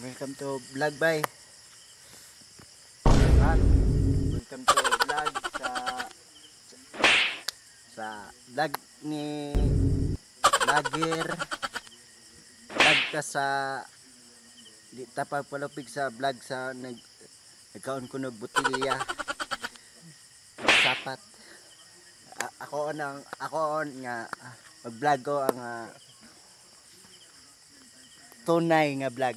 Welcome to vlog by. Welcome to vlog sa vlog ni vlogger. Vlog ka sa di tapag palupig sa vlog sa nagkaon ko ng butilya. Sapat. Ako nga mag-vlog ko ang tunay nga vlog.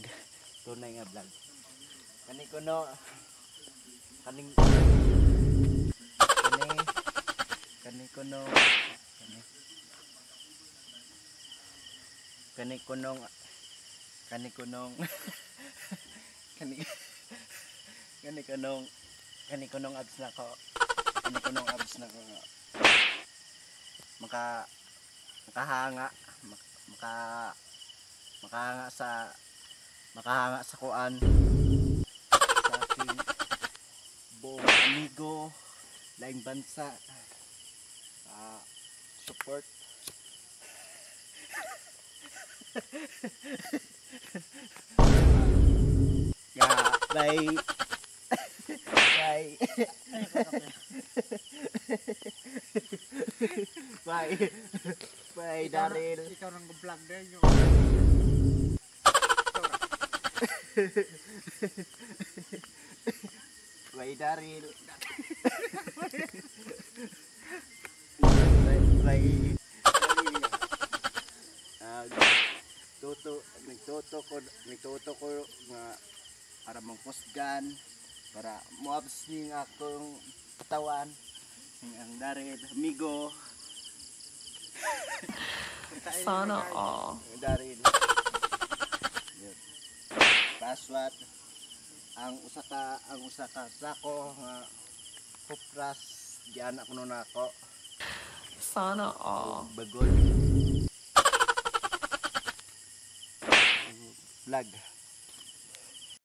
Kani ko no kani kunong abs na ko. Makahanga sa kuan sa ating buong amigo laing bansa support bye Daryl. Ikaw nang vlog din yung bye Daryl. Nagtuto ko nga para mangkusgan para moabs ning akong katawan ang Daryl amigo. Sana all. Daryl. Paswat ang usa ka sako nga kupras diyan ako nun ako Sana all. bagol vlog.